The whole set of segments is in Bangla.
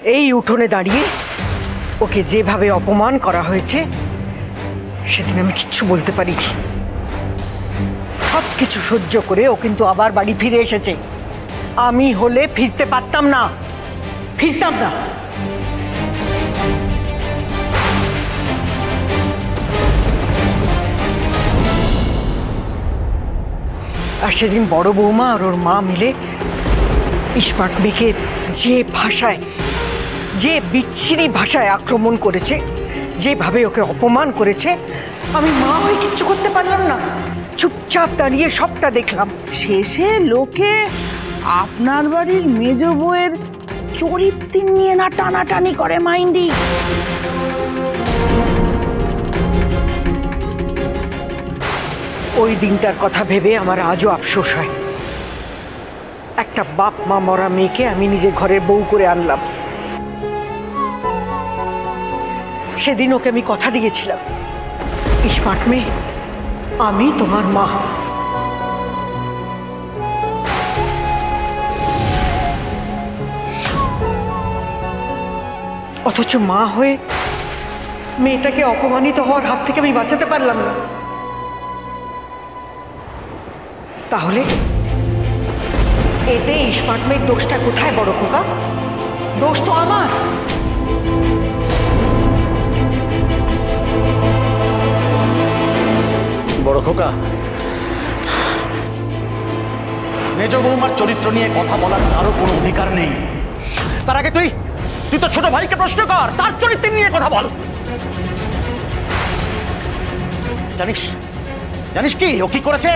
এই উঠোনে দাঁড়িয়ে ওকে যেভাবে অপমান করা হয়েছে সেদিন আমি কিচ্ছু বলতে পারিনি। সব কিছু সহ্য করে ও কিন্তু আবার বাড়ি ফিরে এসেছে। আমি হলে ফিরতে পারতাম না, ফিরতাম না। আর সেদিন বড় বৌমা আর ওর মা মিলে স্মার্ট মেয়েকে যে ভাষায়, যে বিচ্ছিরি ভাষায় আক্রমণ করেছে, যেভাবে ওকে অপমান করেছে, আমি মা হয়ে কিচ্ছু করতে পারলাম না। চুপচাপ দাঁড়িয়ে সবটা দেখলাম। শেষে লোকে আপনার বাড়ির মেজ বউয়ের চরিত্র নিয়ে না টানাটানি করে মাইন্ডি। ওই দিনটার কথা ভেবে আমার আজও আফসোস হয়। একটা বাপ মা মরা মেয়েকে আমি নিজে ঘরের বউ করে আনলাম। সেদিন ওকে আমি কথা দিয়েছিলাম, স্মার্ট মেয়ে, আমি তোমার মা। অথচ মা হয়ে মেয়েটাকে অপমানিত হওয়ার হাত থেকে আমি বাঁচাতে পারলাম না। তাহলে এতে স্মার্ট মেয়ের দোষটা কোথায় বড় খোকা? দোষ তো আমার। বড় খোকা, মেজ বৌমার চরিত্র নিয়ে কথা বলার কারো কোনো অধিকার নেই। তার আগে তুই তো ছোট ভাইকে প্রশ্ন কর, তার চরিত্র নিয়ে কথা বল। জানিস কি ও কি করেছে?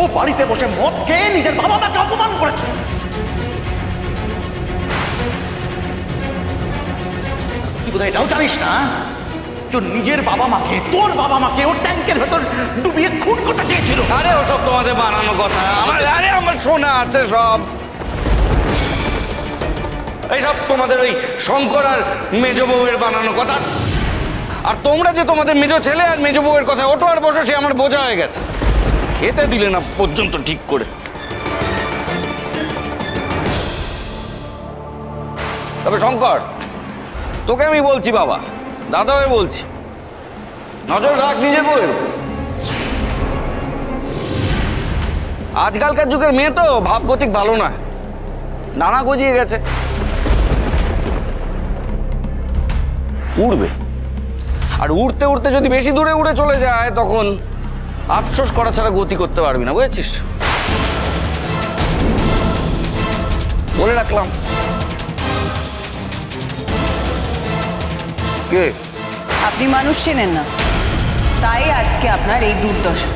ও বাড়িতে বসে মদ খেয়ে নিজের বাবা মাকে অপমান করেছে। তুই বোধহয় এটাও জানিস না, তোর নিজের বাবা মাকে, তোর বাবা মাকে ওর ট্যাঙ্কের ভেতর ডুবিয়ে খুন করতে চেয়েছিল। আরে ওসব তোমাদের বানানো কথা। আমার শোনা আছে সব। এইসব তোমাদের ওই শঙ্কর আর মেজ বউয়ের বানানো কথা। আর তোমরা যে তোমাদের মেজ ছেলে আর মেজ বউয়ের কথা ওটো আর বসো, সে আমার বোঝা হয়ে গেছে। খেতে দিলে না পর্যন্ত ঠিক করে। তবে শঙ্কর, তোকে আমি বলছি বাবা, দাদা হয়ে বলছি, নজর রাখ নিজের বউয়ের। আজকালকার যুগের মেয়ে তো ভাবগতিক ভালো না, ডানা গজিয়ে গেছে। উড়বে, আর উড়তে উড়তে যদি বেশি দূরে উড়ে চলে যায় তখন আফসোস করা ছাড়া গতি করতে পারবি না, বুঝেছিস? বলে রাখলাম। কে? আপনি মানুষ চেনেন না, তাই আজকে আপনার এই দুর্দশা।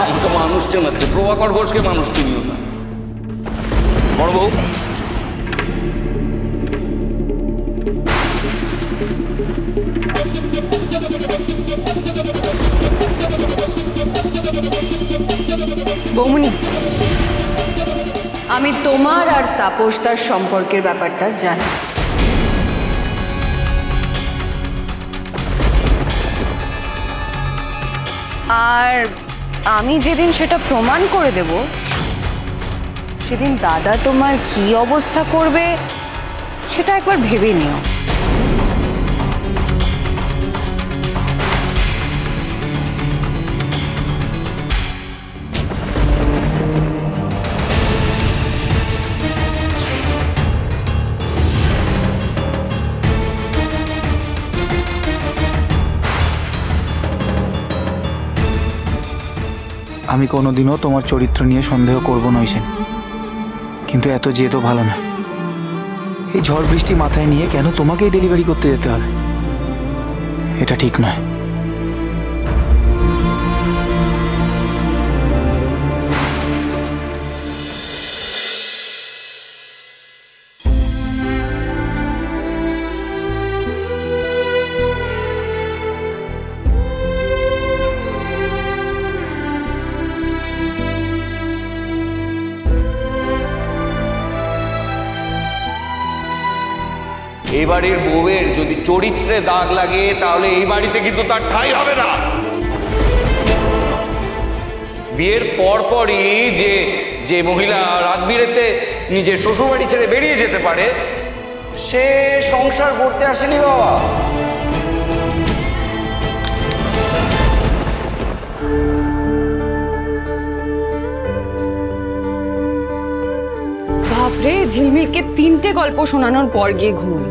আমাকে মানুষ চেনাচ্ছে, প্রভাকর ঘোষকে মানুষ চিনিও না। বড় বউ, বৌমনি, আমি তোমার আর তাপসদার সম্পর্কের ব্যাপারটা জানি। আর আমি যেদিন সেটা প্রমাণ করে দেব, সেদিন দাদা তোমার কি অবস্থা করবে সেটা একবার ভেবে নিও। আমি কোনোদিনও তোমার চরিত্র নিয়ে সন্দেহ করব নইসেন, কিন্তু এত জেদও ভালো না। এই ঝড় বৃষ্টি মাথায় নিয়ে কেন তোমাকেই ডেলিভারি করতে যেতে হবে? এটা ঠিক নয়। এই বাড়ির বউয়ের যদি চরিত্রে দাগ লাগে তাহলে এই বাড়িতে কিন্তু তার ঠাঁই হবে না। বিয়ের পরপরই যে যে মহিলা রাত বিরেতে নিজের শ্বশুরবাড়ি ছেড়ে বেরিয়ে যেতে পারে সে সংসার করতে আসেনি বাবা। বাপরে, ঝিলমিলকে 3টে গল্প শোনানোর পর গিয়ে ঘুমোলো।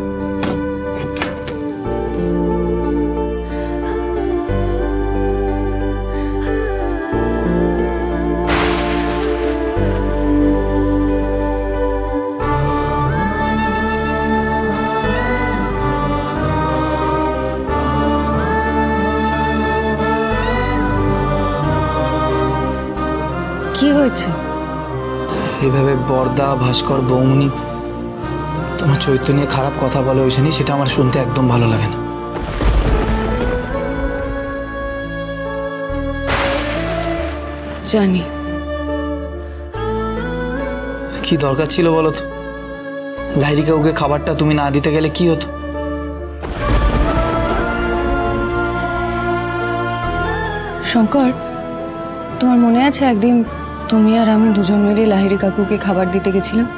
কি হয়েছে? এইভাবে বরদা, ভাস্কর, বৌমনি তোমার চরিত্র নিয়ে খারাপ কথা বলে ওইখানে, সেটা আমার শুনতে একদম ভালো লাগে না। জানি। কি দরকার ছিল বলো তো? লাইরিকে ওকে খাবারটা তুমি না দিতে গেলে কি হতো? শঙ্কর, তোমার মনে আছে একদিন তুমি আর আমি দুজন মিলে লাহিড়ী কাকুকে খাবার দিতে গেছিলাম?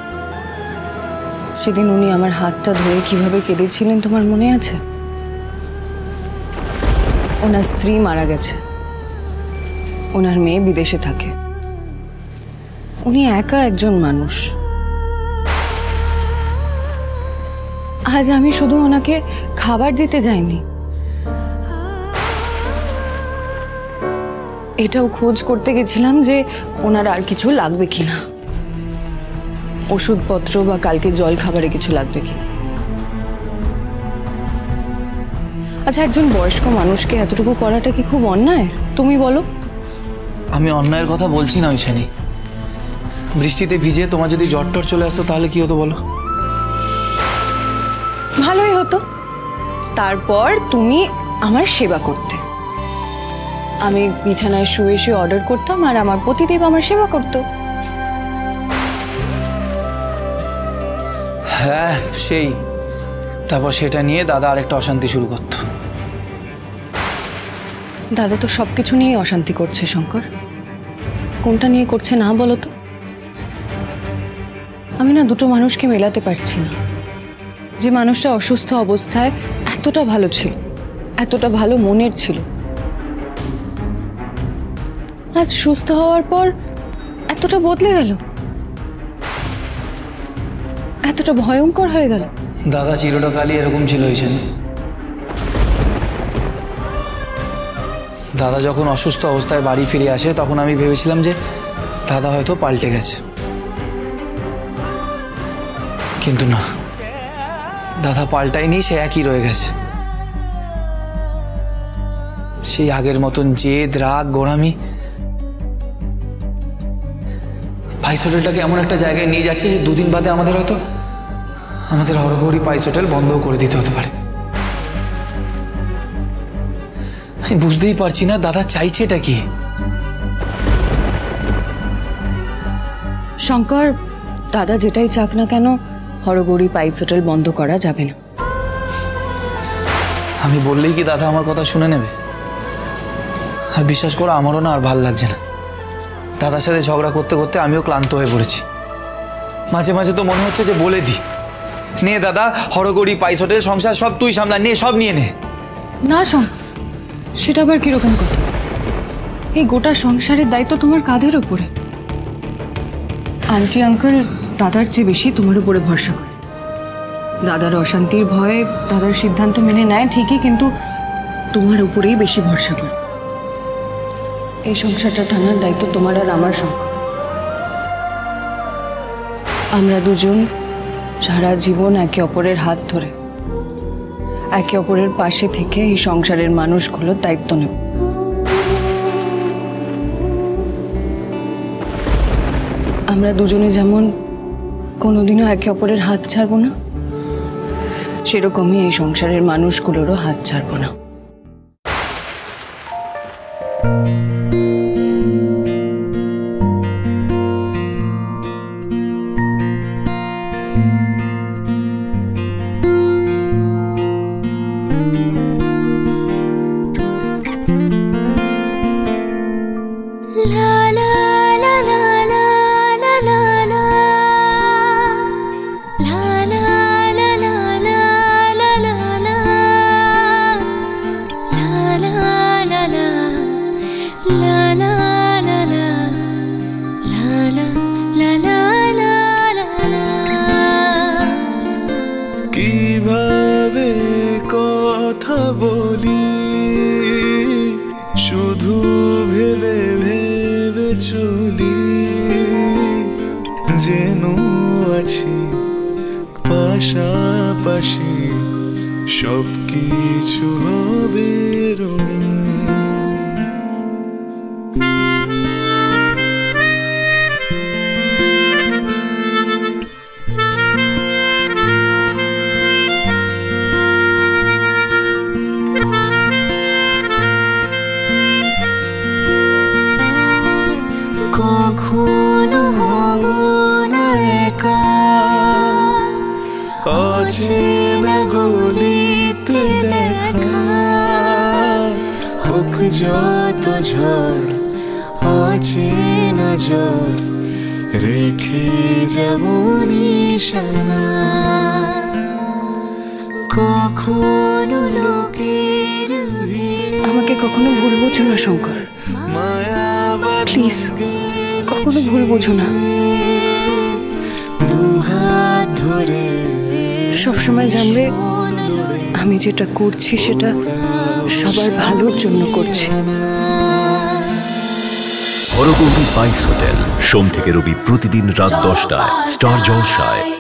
সেদিন উনি আমার হাতটা ধরে কিভাবে কেঁদেছিলেন তোমার মনে আছে? ওনার স্ত্রী মারা গেছে, ওনার মেয়ে বিদেশে থাকে, উনি একা একজন মানুষ। আজ আমি শুধু ওনাকে খাবার দিতে যাইনি, এটাও খোঁজ করতে গেছিলাম যে ওনার আর কিছু লাগবে কিনা, ওষুধপত্র বা কালকে জল খাবারে কিছু লাগবে কিনা। আচ্ছা, একজন বয়স্ক মানুষকে এতটুকু করাটা কি খুব অন্যায়? তুমি বলো। আমি অন্যায়ের কথা বলছি না ওইখানে। বৃষ্টিতে ভিজে তোমার যদি জ্বর টর চলে আসতো তাহলে কি হতো বলো? ভালোই হতো। তারপর তুমি আমার সেবা করতে, আমি বিছানায় শুয়ে শুয়ে অর্ডার করতাম আর আমার পতিদেব আমার সেবা করত। হ্যাঁ সেই, তারপর সেটা নিয়ে দাদা আরেকটা অশান্তি শুরু করত। দাদা তো সবকিছু নিয়ে অশান্তি করছে শঙ্কর, কোনটা নিয়ে করছে না বলো তো? আমি না দুটো মানুষকে মেলাতে পারছি না। যে মানুষটা অসুস্থ অবস্থায় এতটা ভালো ছিল, এতটা ভালো মনের ছিল, আজ সুস্থ হওয়ার পর এতটা বদলে গেল, এতটা ভয়ঙ্কর হয়ে গেল। দাদা চিরকালই এরকম ছিল হয়েছেন। দাদা যখন অসুস্থ অবস্থায় বাড়ি ফিরে আসে তখন আমি ভেবেছিলাম যে দাদা হয়তো পাল্টে গেছে, কিন্তু না, দাদা পাল্টায়নি, সে একই রয়ে গেছে। সেই আগের মতন জেদ, রাগ, গোড়ামি। পাইস হোটেলটাকে এমন একটা জায়গায় নিয়ে যাচ্ছে যে দুদিন বাদে আমাদের হয়তো আমাদের হরগৌরী পাইস হোটেল বন্ধও করে দিতে হতে পারে। আমি বুঝতেই পারছি না দাদা চাইছে এটা কি। শঙ্কর, দাদা যেটাই চাক না কেন হরগৌরী পাইস হোটেল বন্ধ করা যাবে না। আমি বললেই কি দাদা আমার কথা শুনে নেবে? আর বিশ্বাস করো, আমারও না আর ভাল লাগছে না। দাদার সাথে ঝগড়া করতে করতে আমিও ক্লান্ত হয়ে পড়েছি। মাঝে মাঝে তো মনে হচ্ছে যে বলে দি, নে দাদা, হরগৌরী পাইস হোটেল সংসার সব তুই সামলা, নে সব নিয়ে নে। না শঙ্কর, সেটা আবার কিরকম কথা? এই গোটা সংসারের দায়িত্ব তোমার কাঁধের উপরে। আন্টি আঙ্কেল দাদার চেয়ে বেশি তোমার উপরে ভরসা করে। দাদার অশান্তির ভয়ে দাদার সিদ্ধান্ত মেনে নেয় ঠিকই, কিন্তু তোমার উপরেই বেশি ভরসা করে। এই সংসারটা টানার দায়িত্ব তোমার আর আমার। শঙ্কর, আমরা দুজন সারা জীবন একে অপরের হাত ধরে একে অপরের পাশে থেকে এই সংসারের মানুষগুলোর দায়িত্ব নেব। আমরা দুজনে যেমন কোনোদিনও একে অপরের হাত ছাড়বো না, সেরকমই এই সংসারের মানুষগুলোরও হাত ছাড়বো না। হাসি সব কিছু হবে রঙিন। কখনো হব না একা, অচেনা গলিতে দেখা, হোক যত ঝড় অচেনা জ্বর, রেখে যাব নিশানা। কখনো লোকের আমাকে কখনো ভুল বোঝো না শঙ্কর, প্লিজ কখনো ভুল বোঝো না। দুহাত ধরে সবসময় জানবে আমি যেটা করছি সেটা সবার ভালোর জন্য করছি। হরগৌরী বাইস হোটেল, সোম থেকে রবি প্রতিদিন রাত 10টায় স্টার জলসায়।